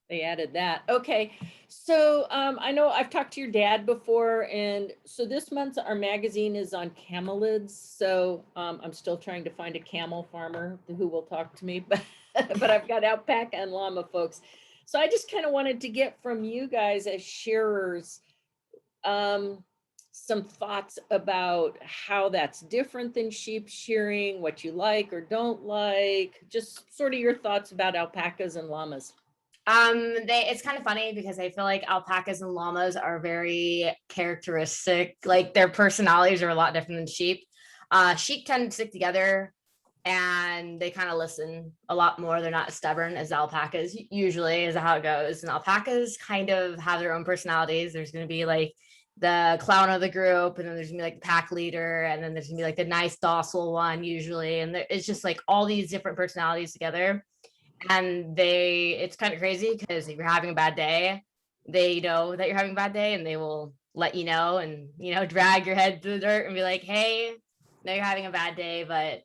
They added that. Okay. So I know I've talked to your dad before, and so this month our magazine is on camelids. So I'm still trying to find a camel farmer who will talk to me, but I've got alpaca and llama folks. So I just kind of wanted to get from you guys as shearers um, some thoughts about how that's different than sheep shearing, what you like or don't like, just sort of your thoughts about alpacas and llamas. It's kind of funny because I feel like alpacas and llamas are very characteristic, like their personalities are a lot different than sheep. Sheep tend to stick together and they kind of listen a lot more. They're not as stubborn as alpacas, usually, is how it goes. And alpacas kind of have their own personalities. There's going to be like the clown of the group, and then there's gonna be like the pack leader, and then there's gonna be like the nice docile one usually, and it's just like all these different personalities together. And it's kind of crazy because if you're having a bad day, they know that you're having a bad day and they will let you know, and drag your head through the dirt and be like, hey, no, you're having a bad day, but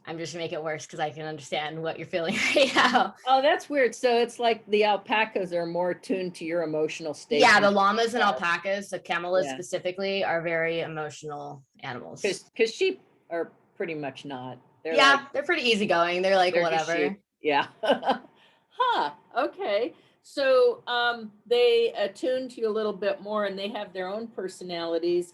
I'm just gonna make it worse because I can understand what you're feeling right now. Oh, that's weird. So it's like the alpacas are more tuned to your emotional state. Yeah, the llamas and alpacas, the camelids Yeah. specifically, are very emotional animals. Because sheep are pretty much not. They're pretty easygoing. They're like, whatever. Yeah. Huh. Okay. So they attune to you a little bit more, and they have their own personalities.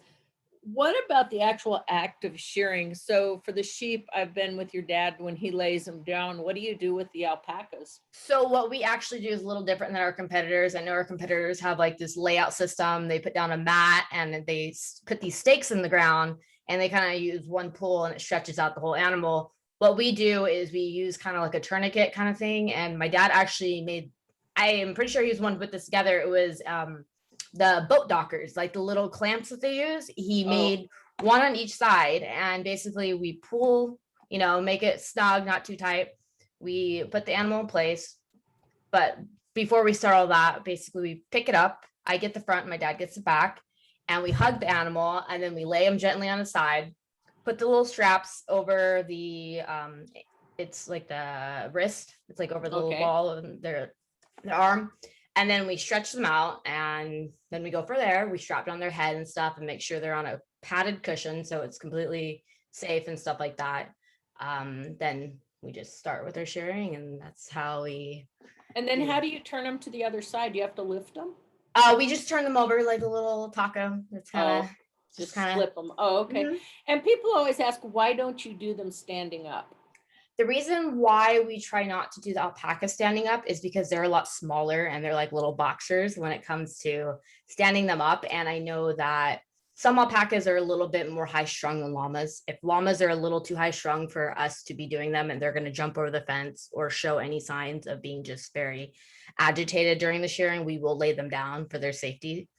What about the actual act of shearing? So for the sheep, I've been with your dad when he lays them down. What do you do with the alpacas? So what we actually do is a little different than our competitors. I know our competitors have like this layout system. They put down a mat and they put these stakes in the ground, and they kind of use one pull and it stretches out the whole animal. What we do is we use kind of like a tourniquet kind of thing. And my dad actually I am pretty sure he was one to put this together. It was the boat dockers, like the little clamps that they use. He made one on each side, and basically we pull, make it snug, not too tight. We put the animal in place, but before we start all that, basically we pick it up. I get the front, my dad gets the back, and we hug the animal, and then we lay him gently on the side, put the little straps over the it's like the wrist, it's like over the little ball of their arm, and then we stretch them out, and then we go for there. We strap it on their head and stuff and make sure they're on a padded cushion so it's completely safe and stuff like that. Then we just start with our shearing, and that's how we. And then how do you turn them to the other side? Do you have to lift them? We just turn them over like a little taco. That's kind of just kind of flip them. Oh, okay. Mm-hmm. And people always ask, why don't you do them standing up? The reason why we try not to do the alpaca standing up is because they're a lot smaller and they're like little boxers when it comes to standing them up. And I know that some alpacas are a little bit more high strung than llamas. If llamas are a little too high strung for us to be doing them, and they're going to jump over the fence or show any signs of being just very agitated during the shearing, we will lay them down for their safety.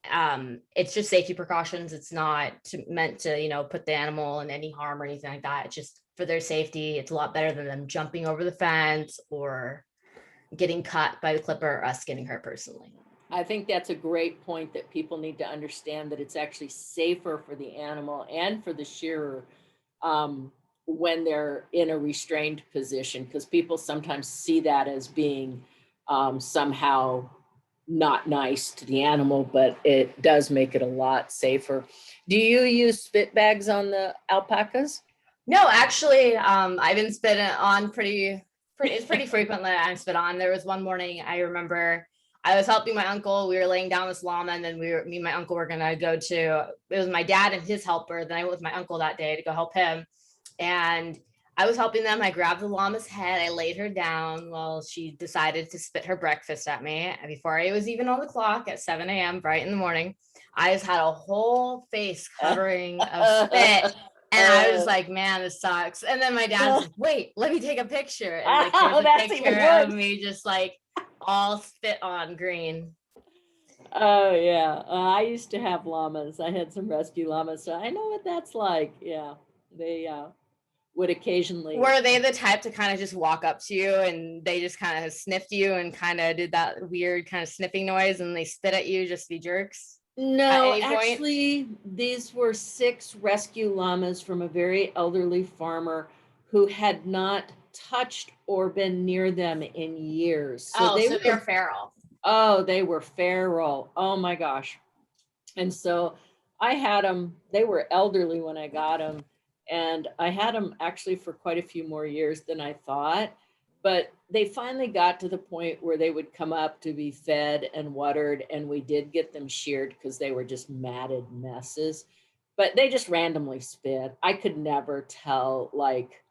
It's just safety precautions. It's not meant to, put the animal in any harm or anything like that. It's just for their safety. It's a lot better than them jumping over the fence or getting cut by the clipper or us getting hurt personally. I think that's a great point, that people need to understand that it's actually safer for the animal and for the shearer when they're in a restrained position, because people sometimes see that as being somehow not nice to the animal, but it does make it a lot safer. Do you use spit bags on the alpacas? No, actually, I've been spit on pretty frequently. I'm spit on. There was one morning I remember I was helping my uncle. We were laying down this llama, and then me and my uncle were gonna go to. It was my dad and his helper. Then I went with my uncle that day to go help him, and I was helping them. I grabbed the llama's head. I laid her down while she decided to spit her breakfast at me. And before I was even on the clock at 7 a.m., bright in the morning, I just had a whole face covering of spit. And I was like, man, this sucks. And then my dad's like, wait, let me take a picture. And like, there's a picture of me just like all spit on green. Oh, yeah. I used to have llamas. I had some rescue llamas, so I know what that's like. Yeah. They would occasionally. Were they the type to kind of just walk up to you and they just kind of sniffed you and kind of did that weird kind of sniffing noise and they spit at you just to be jerks? No, actually, these were 6 rescue llamas from a very elderly farmer who had not touched or been near them in years. So Oh, so they're feral. oh, they were feral. Oh my gosh. And so I had them, they were elderly when I got them. And I had them actually for quite a few more years than I thought. But they finally got to the point where they would come up to be fed and watered. And we did get them sheared because they were just matted messes. But they just randomly spit. I could never tell, like,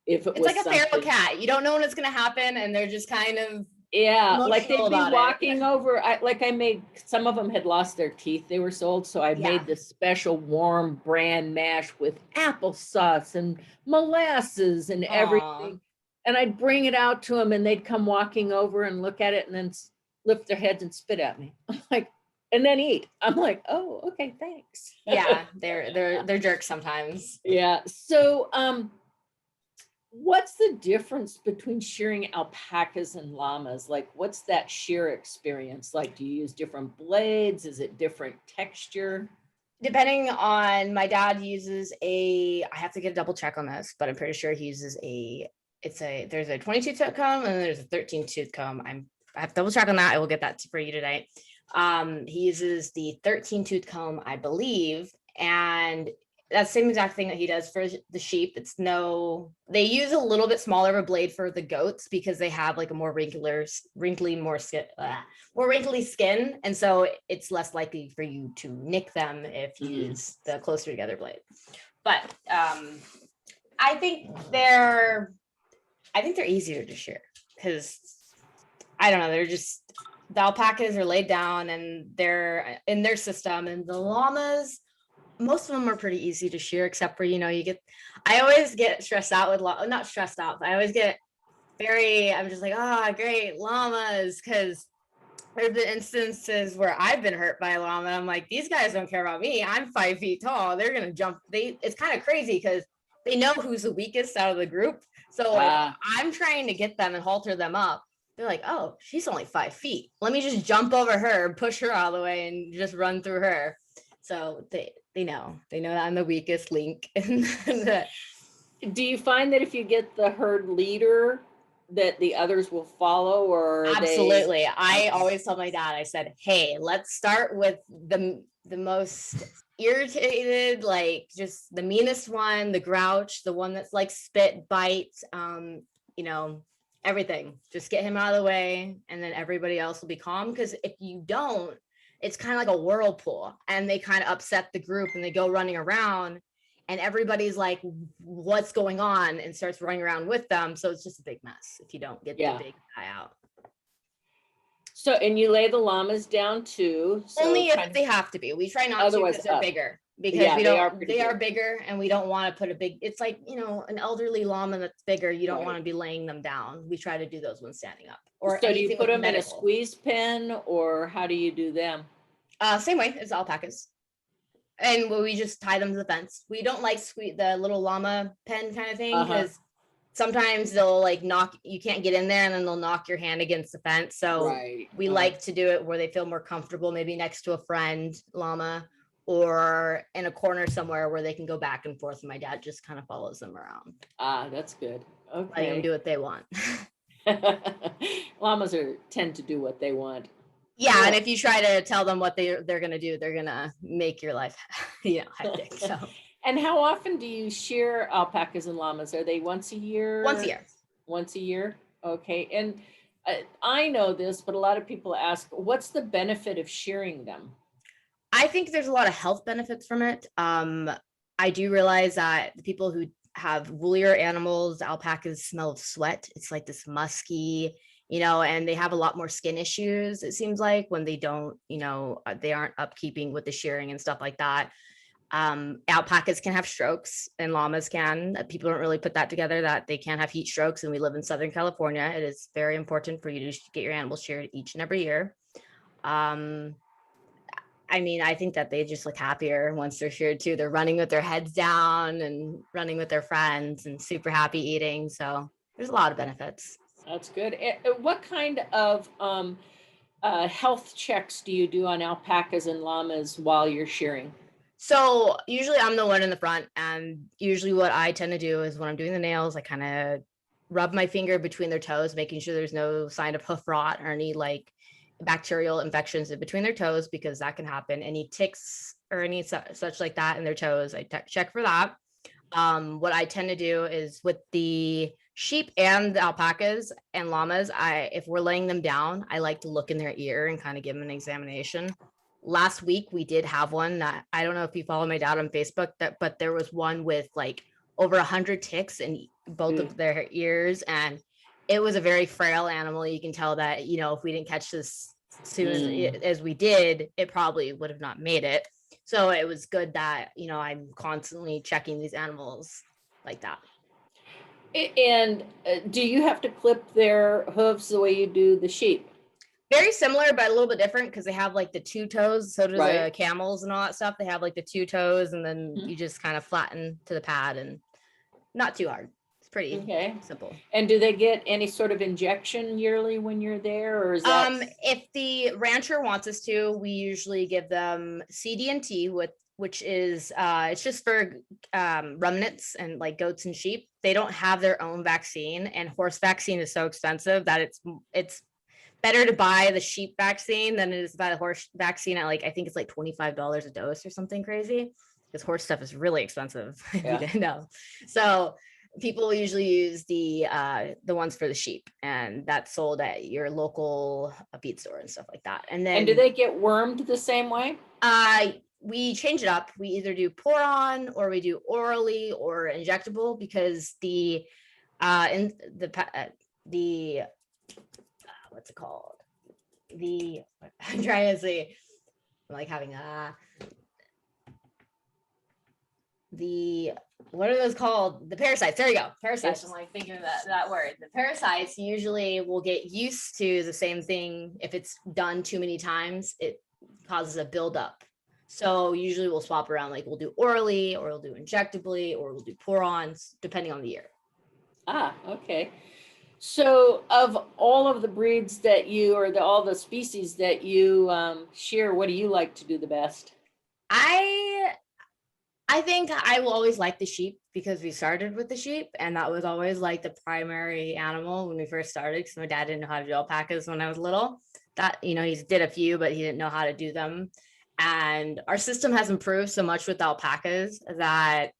if it It's was like a feral something. cat. You don't know when it's going to happen, and they're just kind of Yeah, like they'd emotional be about it. walking over. I made, some of them had lost their teeth, they were sold, so I Yeah. made this special warm bran mash with applesauce and molasses and Aw. everything. And I'd bring it out to them, and they'd come walking over and look at it, and then lift their heads and spit at me. I'm like, and then eat. I'm like, oh, okay, thanks. Yeah, they're jerks sometimes. Yeah. So, what's the difference between shearing alpacas and llamas? Like, what's that shear experience like? Do you use different blades? Is it different texture? Depending on, my dad uses I have to get a double check on this, but I'm pretty sure he uses there's a 22 tooth comb and there's a 13 tooth comb. I have to double check on that. I will get that for you today. He uses the 13 tooth comb, I believe, and that's the same exact thing that he does for the sheep. They use a little bit smaller of a blade for the goats because they have like a more more wrinkly skin. And so it's less likely for you to nick them if you use the closer together blade. But I think they're easier to shear because I don't know, the alpacas are laid down and they're in their system, and the llamas, most of them are pretty easy to shear, except for, I always get stressed out with, not stressed out, but I always get I'm just like, oh, great, llamas, because there's been instances where I've been hurt by a llama. I'm like, these guys don't care about me. I'm 5 feet tall. They're going to jump. It's kind of crazy because they know who's the weakest out of the group. So I'm trying to get them and halter them up. They're like, oh, she's only 5 feet. Let me just jump over her, push her out of the way, and just run through her. So they know that I'm the weakest link. Do you find that if you get the herd leader, that the others will follow, or absolutely? I always tell my dad, I said, hey, let's start with the most irritated, like just the meanest one, the grouch, the one that's like spit, bites, everything. Just get him out of the way, and then everybody else will be calm. Because if you don't, it's kind of like a whirlpool, and they kind of upset the group, and they go running around, and everybody's like, what's going on, and starts running around with them. So it's just a big mess if you don't get the big guy out. So, and you lay the llamas down too. So only if they have to be. We try not to because they're bigger. Because they are bigger, and we don't want to put it's like, an elderly llama that's bigger, you don't want to be laying them down. We try to do those ones standing up. Or so do you put them in a squeeze pen, or how do you do them? Same way as alpacas. And we just tie them to the fence. We don't like the little llama pen kind of thing, because sometimes they'll like you can't get in there, and then they'll knock your hand against the fence. So we like to do it where they feel more comfortable, maybe next to a friend llama, or in a corner somewhere where they can go back and forth. And my dad just kind of follows them around. That's good. Okay. Letting them do what they want. Llamas tend to do what they want. Yeah, and if you try to tell them what they're going to do, they're going to make your life, hectic. So. And how often do you shear alpacas and llamas? Are they once a year? Once a year. Once a year. Okay. And I know this, but a lot of people ask, what's the benefit of shearing them? I think there's a lot of health benefits from it. I do realize that the people who have woolier animals, alpacas smell of sweat. It's like this musky, and they have a lot more skin issues, it seems like, when they don't, they aren't upkeeping with the shearing and stuff like that. Alpacas can have strokes, and llamas can. People don't really put that together, that they can have heat strokes, and we live in Southern California. It is very important for you to get your animals sheared each and every year. I think that they just look happier once they're sheared too. They're running with their heads down and running with their friends and super happy eating. So there's a lot of benefits. That's good. What kind of health checks do you do on alpacas and llamas while you're shearing? So usually I'm the one in the front, and usually what I tend to do is when I'm doing the nails, I kind of rub my finger between their toes, making sure there's no sign of hoof rot or any like bacterial infections in between their toes, because that can happen. Any ticks or any such like that in their toes, I check for that. What I tend to do is with the sheep and the alpacas and llamas, if we're laying them down, I like to look in their ear and kind of give them an examination. Last week we did have one that, I don't know if you follow my dad on Facebook, but there was one with like over 100 ticks in both of their ears, and it was a very frail animal. You can tell that, you know, if we didn't catch this soon as we did, it probably would have not made it. So it was good that, you know, I'm constantly checking these animals like that. And do you have to clip their hooves the way you do the sheep? Very similar, but a little bit different because they have like the two toes. So do Right. the camels and all that stuff. They have like the two toes, and then you just kind of flatten to the pad, and not too hard. It's pretty simple. And do they get any sort of injection yearly when you're there, or is that? If the rancher wants us to, we usually give them CD&T, which is it's just for ruminants and like goats and sheep. They don't have their own vaccine, and horse vaccine is so expensive that it's better to buy the sheep vaccine than it is to buy the horse vaccine at like, I think it's like $25 a dose or something crazy, because horse stuff is really expensive. Yeah. You didn't know. So people usually use the ones for the sheep, and that's sold at your local feed store and stuff like that. And then, do they get wormed the same way? We change it up. We either do pour on, or we do orally or injectable, because the what's it called? I'm trying to say, I'm like having what are those called? The parasites. There you go. Parasites. I'm like thinking of that word. The parasites usually will get used to the same thing. If it's done too many times, it causes a buildup. So usually we'll swap around, like we'll do orally, or we'll do injectably, or we'll do pour-ons, depending on the year. Okay. So of all of the breeds that you, or all the species that you shear, what do you like to do the best? I think I will always like the sheep, because we started with the sheep, and that was always like the primary animal when we first started, because my dad didn't know how to do alpacas when I was little. That, you know, he did a few, but he didn't know how to do them. And our system has improved so much with alpacas that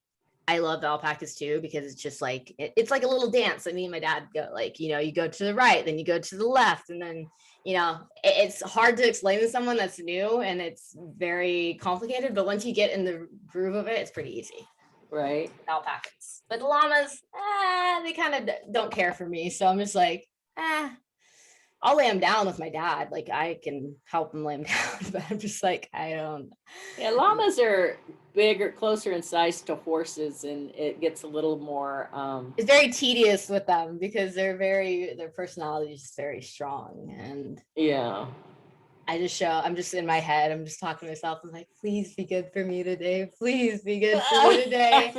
I love alpacas too, because it's just like, it's like a little dance that me and my dad go, like, you know, you go to the right, then you go to the left, and then, you know, it's hard to explain to someone that's new, and it's very complicated, but once you get in the groove of it, it's pretty easy. Right. Alpacas. But the llamas, they kind of don't care for me. So I'm just like, I'll lay them down with my dad. Like, I can help him lay them down, but I'm just like, I don't. Yeah, llamas are bigger, closer in size to horses, and it gets a little more. It's very tedious with them, because their personality is very strong, and yeah. I'm just in my head, I'm just talking to myself. I'm like, please be good for me today. Please be good for me today.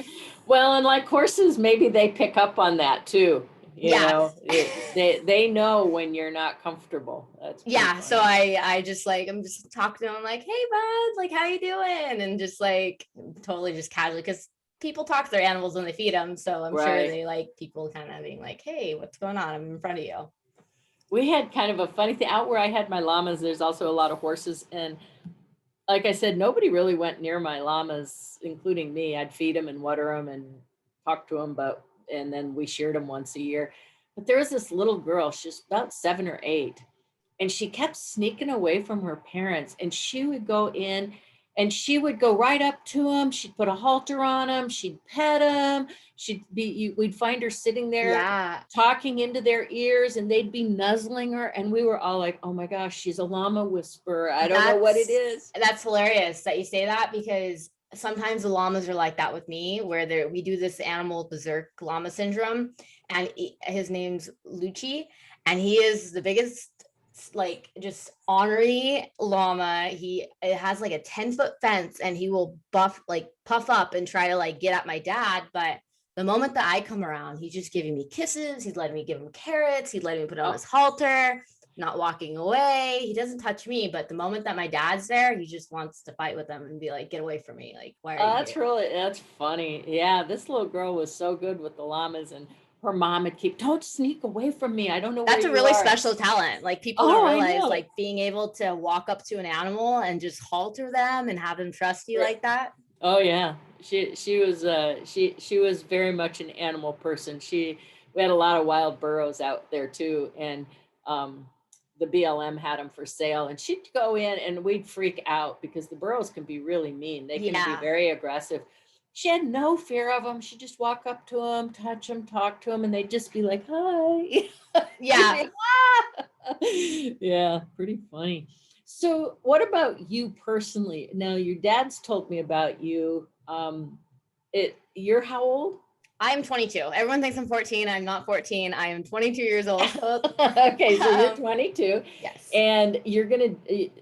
Well, and like horses, maybe they pick up on that too. You know, they know when you're not comfortable. That's funny. So I'm just talking to them like, hey bud, like, how you doing? And just like totally just casually, because people talk to their animals when they feed them. So I'm sure they like people kind of being like, hey, what's going on? I'm in front of you. We had kind of a funny thing out where I had my llamas. There's also a lot of horses, and like I said, nobody really went near my llamas, including me. I'd feed them and water them and talk to them, and then we sheared them once a year. But there was this little girl, she's about 7 or 8, and she kept sneaking away from her parents, and she would go in and she would go right up to them. She'd put a halter on them. She'd pet them. We'd find her sitting there talking into their ears, and they'd be nuzzling her. And we were all like, oh my gosh, she's a llama whisperer. I don't know what it is. That's hilarious that you say that, because sometimes the llamas are like that with me, where we do this animal berserk llama syndrome, and his name's Lucci, and he is the biggest, like, just ornery llama. It has like a 10-foot fence, and he will puff up and try to like get at my dad. But the moment that I come around, he's just giving me kisses. He's letting me give him carrots. He's letting me put on his halter, not walking away. He doesn't touch me, but the moment that my dad's there, he just wants to fight with them and be like, get away from me. Like, why are you here? That's funny. Yeah, this little girl was so good with the llamas, and her mom would keep, don't sneak away from me. I don't know That's where a you really are. special talent. Like people Oh, don't I realize know. like being able to walk up to an animal and just halter them and have them trust you like that. Oh yeah. She was very much an animal person. We had a lot of wild burros out there too, and um the BLM had them for sale, and she'd go in and we'd freak out because the burros can be really mean. They can be Yeah. very aggressive. She had no fear of them. She'd just walk up to them, touch them, talk to them, and they'd just be like, "Hi." Yeah. Yeah, pretty funny. So, what about you personally? Now, your dad's told me about you. You're how old? I'm 22. Everyone thinks I'm 14. I'm not 14. I am 22 years old. Okay, so you're Um, 22, yes. and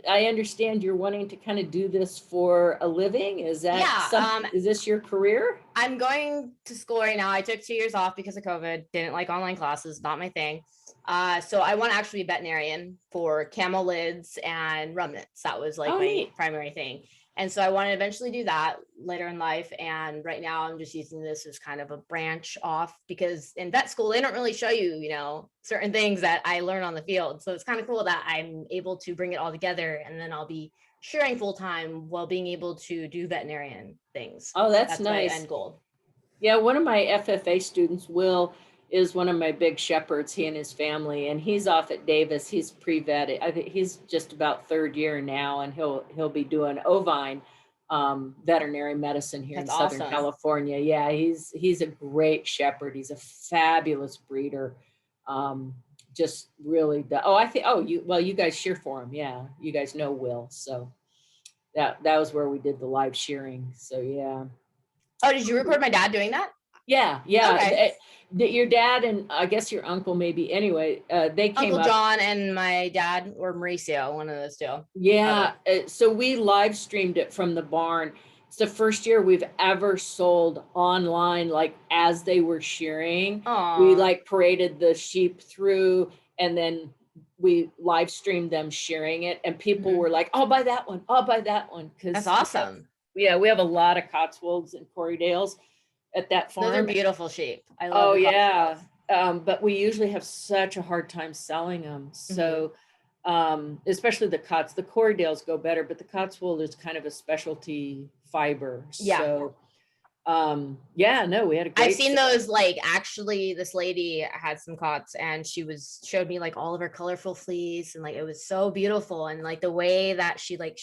I understand you're wanting to kind of do this for a living. Yeah. Is this your career? I'm going to school right now. I took 2 years off because of COVID. Didn't like online classes, not my thing. So I want to actually be veterinarian for camel lids and ruminants. That was like Oh, my neat. primary thing. And so I want to eventually do that later in life. And right now I'm just using this as kind of a branch off because in vet school, they don't really show you, certain things that I learn on the field. So it's kind of cool that I'm able to bring it all together, and then I'll be shearing full time while being able to do veterinarian things. Oh, that's That's my nice. end goal. Yeah, one of my FFA students, Will, is one of my big shepherds, he and his family, and he's off at Davis. He's pre-vetted. I think he's just about third year now, and he'll be doing ovine veterinary medicine here in That's Southern awesome. California. Yeah, he's a great shepherd. He's a fabulous breeder. Just really you guys shear for him. Yeah, you guys know Will. So that was where we did the live shearing. So yeah. Oh, did you record my dad doing that? Yeah, yeah. Okay. Your dad and I guess your uncle maybe. Anyway, they came Uncle up. John and my dad, or Mauricio, one of those two. Yeah, so we live streamed it from the barn. It's the first year we've ever sold online, like as they were shearing. We Aw. like paraded the sheep through, and then we live streamed them shearing it, and people Mhm. were like, "I'll buy that one. I'll buy that one." That's Because awesome. yeah, we have a lot of Cotswolds and Corriedales at that Those are farm. beautiful sheep. I love Oh the yeah. Cotswolds. But we usually have such a hard time selling them. Mhm. So, especially the Corriedales go better, but the Cotswold is kind of a specialty fiber. Yeah. So, yeah, no, we had a I've great seen sale. those, like, actually this lady had some cots and showed me like all of her colorful fleece, and like it was so beautiful, and like the way that she like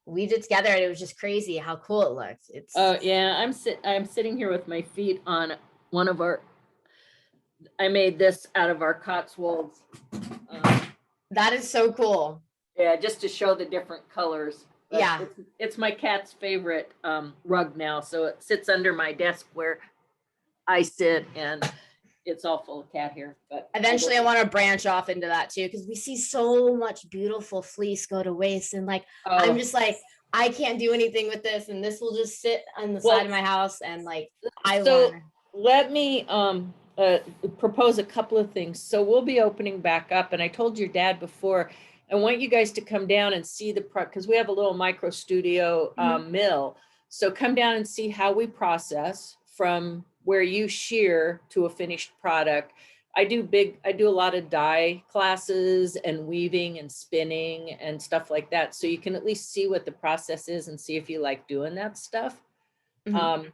weaved it together, and it was just crazy how cool it looked. It's Oh yeah, I'm sitting here with my feet on one of our, I made this out of our Cotswolds. Um, that is so cool. Yeah, just to show the different colors. But Yeah. it's my cat's favorite rug now. So it sits under my desk where I sit, and it's all full of cat hair. But Eventually I want to branch off into that too, because we see so much beautiful fleece go to waste, and like I'm just like, I can't do anything with this, and this will just sit on the side of my house, and like I so want. let me propose a couple of things. So we'll be opening back up, and I told your dad before, I want you guys to come down and see because we have a little micro studio mill. So come down and see how we process from where you shear to a finished product. I do a lot of dye classes and weaving and spinning and stuff like that. So you can at least see what the process is and see if you like doing that stuff. Mhm.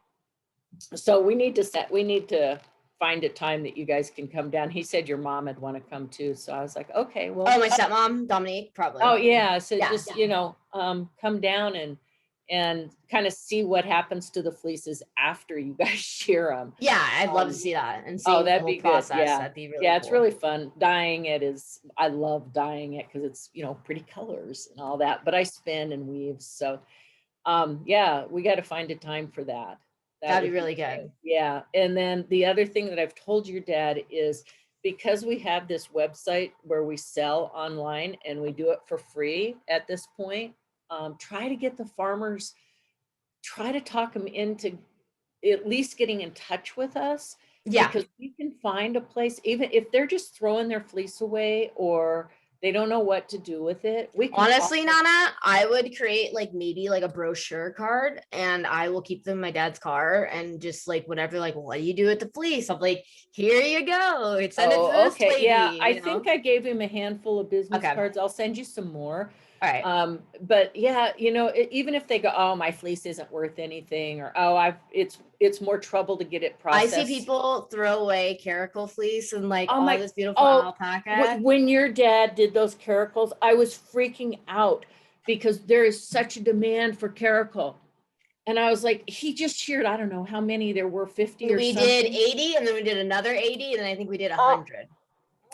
So we need to find a time that you guys can come down. He said your mom would want to come too. So I was like, okay, well. Oh, my stepmom, Dominique, probably. Oh yeah. So Yeah. just, come down and kind of see what happens to the fleeces after you guys shear them. Yeah, I'd love to see that and see Oh, the that'd whole be good. process. Yeah. That'd be really Yeah, cool. it's really fun. Dyeing it I love dyeing it because it's, pretty colors and all that, but I spin and weave. So, yeah, we got to find a time for that. That'd be really good. Yeah. And then the other thing that I've told your dad is, because we have this website where we sell online and we do it for free at this point, try to get the farmers, try to talk them into at least getting in touch with us. Yeah. Because we can find a place, even if they're just throwing their fleece away or They don't know what to do with it. We can Honestly, offer- Nana, I would create like maybe like a brochure card, and I will keep them in my dad's car, and just like whenever like, what do you do with the fleece? I'm like, here you go. Send it to Oh, this okay. Yeah, lady, I you know? think I gave him a handful of business Okay. cards. I'll send you some more. All right. But yeah, you know, even if they go, oh, my fleece isn't worth anything, or oh, it's more trouble to get it I see processed. people throw away caracal fleece and like Oh all my, this beautiful oh, alpaca. when your dad did those caracals, I was freaking out because there is such a demand for caracal. And I was like, he just sheared, I don't know how many there were, 50 or We something. did 80, and then we did another 80, and then I think we did Oh, 100.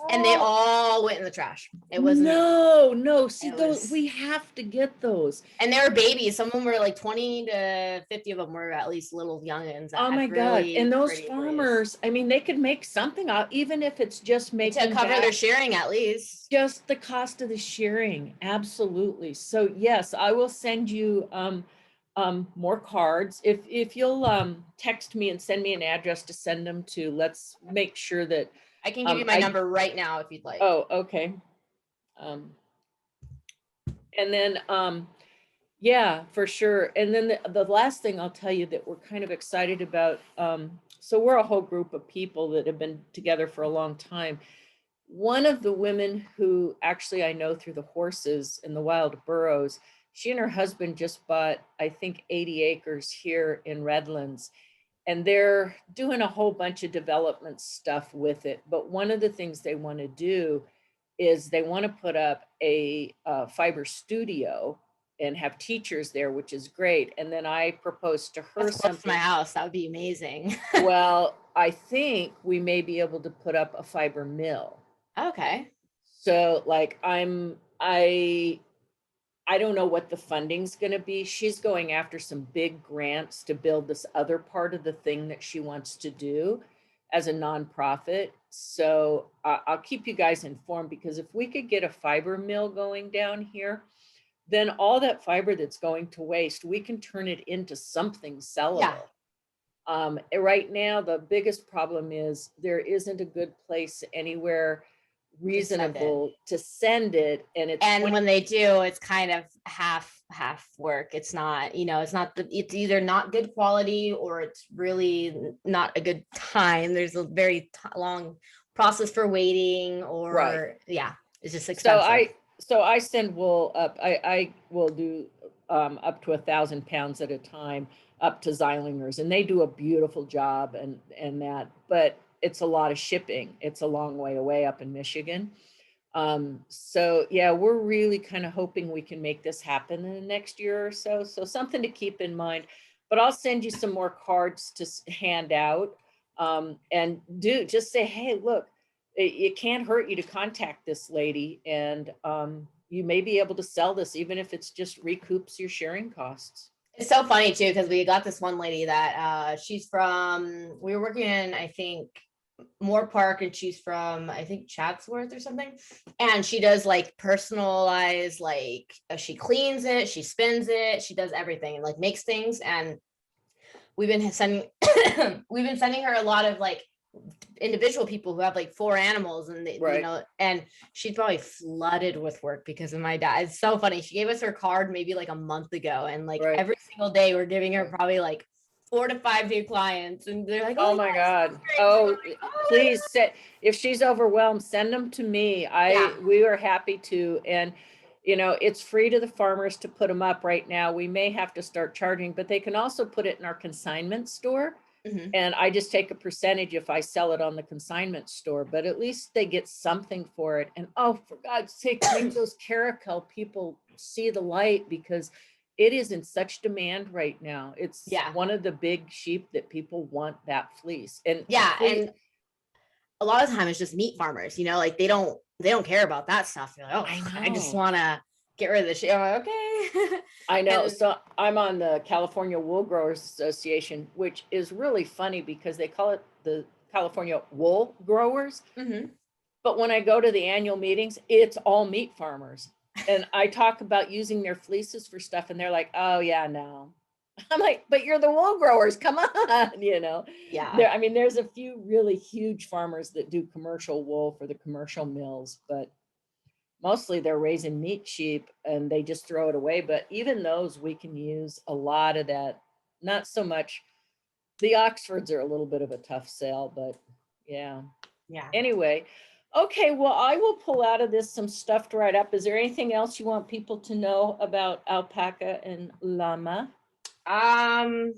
And they all went in the trash. It wasn't. no. See, It those was, we have to get those. and they were babies. Some of them were like 20 to 50 of them were at least little youngins that Oh my had God. really And those pretty fleece. farmers, I mean, they could make something out, even if it's just To making cover their back shearing at least. just the cost of the shearing. Absolutely. So yes, I will send you more cards. If you'll text me and send me an address to send them to, let's make sure that I can give you my number right now if you'd like. Oh, okay. And then yeah, for sure. And then the last thing I'll tell you that we're kind of excited about, so we're a whole group of people that have been together for a long time. One of the women who actually I know through the horses in the wild burros, she and her husband just bought, I think, 80 acres here in Redlands, and they're doing a whole bunch of development stuff with it. But one of the things they want to do is they want to put up a fiber studio and have teachers there, which is great. And then I proposed to her That's close to something. my house. That would be amazing. Well, I think we may be able to put up a fiber mill. Okay. So like I don't know what the funding's going to be. She's going after some big grants to build this other part of the thing that she wants to do as a nonprofit. So I'll keep you guys informed, because if we could get a fiber mill going down here, then all that fiber that's going to waste, we can turn it into something sellable. Yeah. Right now, the biggest problem is there isn't a good place anywhere reasonable to send it, and it's and when they do, it's kind of half work. It's not, you know, it's either not good quality or it's really not a good time. There's a very long process for waiting, or right. Yeah, it's just expensive. So I send wool up. I will do up to 1,000 pounds at a time up to Zeilingers, and they do a beautiful job and that, but it's a lot of shipping. It's a long way away up in Michigan. So yeah, we're really kind of hoping we can make this happen in the next year or so. So something to keep in mind, but I'll send you some more cards to hand out. And just say, hey, look, it can't hurt you to contact this lady, and you may be able to sell this, even if it's just recoups your sharing costs. It's so funny too, because we got this one lady that she's from, we were working in, I think, Moore Park, and she's from, I think, Chatsworth or something. And she does like personalized, like she cleans it, she spins it, she does everything and like makes things. And we've been sending her a lot of like individual people who have like 4 animals, and they, Right. you know, and she's probably flooded with work because of my dad. It's so funny. She gave us her card maybe like a month ago, and like Right. every single day we're giving her probably like 4 to 5 new clients, and they're like, oh my God. Oh, please if she's overwhelmed, send them to me. We are happy to. And you know, it's free to the farmers to put them up right now. We may have to start charging, but they can also put it in our consignment store. Mm-hmm. And I just take a percentage if I sell it on the consignment store, but at least they get something for it. And oh, for God's sake, make those caracal people see the light, because it is in such demand right now. It's one of the big sheep that people want, that fleece. And and a lot of the time it's just meat farmers, you know, like they don't care about that stuff. You're like, oh, I just want to get rid of the shit. I'm like, okay. I know. So I'm on the California Wool Growers Association, which is really funny because they call it the California Wool Growers. Mm-hmm. But when I go to the annual meetings, it's all meat farmers. And I talk about using their fleeces for stuff, and they're like, oh yeah, no. I'm like, but you're the wool growers, come on, you know. Yeah. I mean, there's a few really huge farmers that do commercial wool for the commercial mills, but mostly they're raising meat sheep and they just throw it away. But even those, we can use a lot of that. Not so much. The Oxfords are a little bit of a tough sell, but yeah. Yeah. Anyway, okay, well, I will pull out of this some stuff to write up. Is there anything else you want people to know about alpaca and llama? I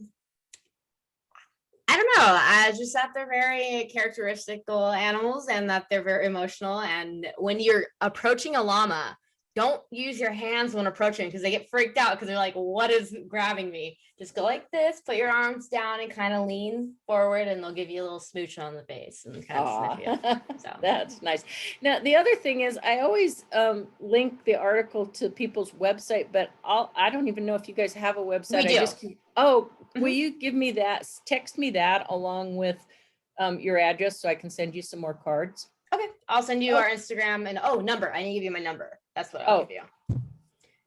don't know. I just that they're very characteristical animals and that they're very emotional. And when you're approaching a llama, don't use your hands when approaching because they get freaked out because they're like, what is grabbing me? Just go like this, put your arms down and kind of lean forward and they'll give you a little smooch on the face and kind of sniff you. So That's nice. Now, the other thing is I always link the article to people's website, but I don't even know if you guys have a website. We do. Will you give me that, text me that along with your address so I can send you some more cards? Okay, I'll send you our Instagram and number. I need to give you my number. That's what I'll give you.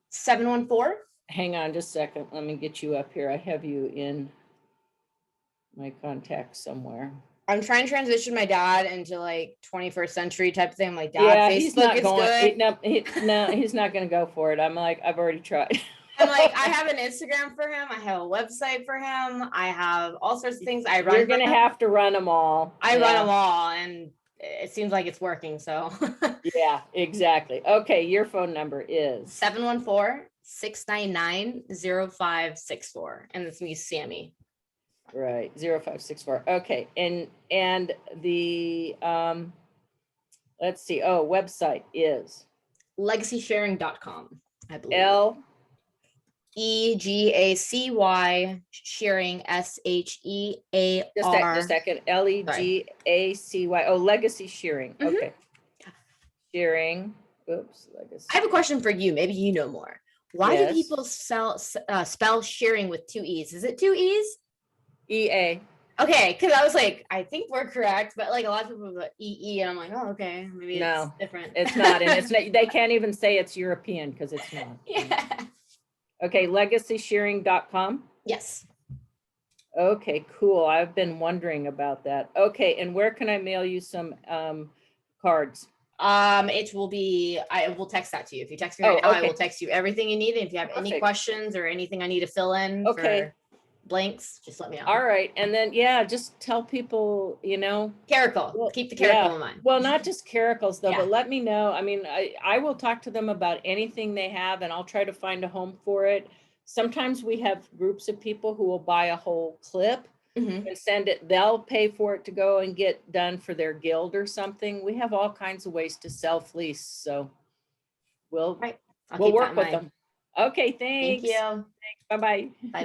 714. Hang on just a second. Let me get you up here. I have you in my contacts somewhere. I'm trying to transition my dad into like 21st century type of thing. I'm like, Dad, Yeah, Facebook he's not is going. good. No, he's not going to go for it. I'm like, I've already tried. I'm like, I have an Instagram for him. I have a website for him. I have all sorts of things. I run. You're going to have to run them all. I run them all, and it seems like it's working. So yeah, exactly. Okay, your phone number is 714-699-0564, and it's me, Sammie. Right, 0564. Okay, and the let's see. Oh, website is legacyshearing.com. I believe. EGACY shearing SHEAR. Just a second. LEGACY. Oh, legacy shearing. Okay. Shearing. Oops. Legacy. I have a question for you. Maybe you know more. Why do people spell shearing with 2 E's? Is it 2 E's? EA. Okay, because I was like, I think we're correct, but like a lot of people go EE, and I'm like, oh, okay, maybe it's different. It's not, and it's not. They can't even say it's European because it's not. Yeah. Okay, legacyshearing.com. Yes. Okay, cool. I've been wondering about that. Okay, and where can I mail you some cards? It will be, I will text that to you. If you text me right now, I will text you everything you need. And if you have any questions or anything I need to fill in for blanks, just let me know. All right. And then, just tell people, Caracal. Keep the caracal in mind. Well, not just caracals though, but let me know. I mean, I will talk to them about anything they have and I'll try to find a home for it. Sometimes we have groups of people who will buy a whole clip and send it. They'll pay for it to go and get done for their guild or something. We have all kinds of ways to self-lease. So we'll work with them. Okay. Thanks. Thank you. Thanks. Bye-bye. Bye-bye.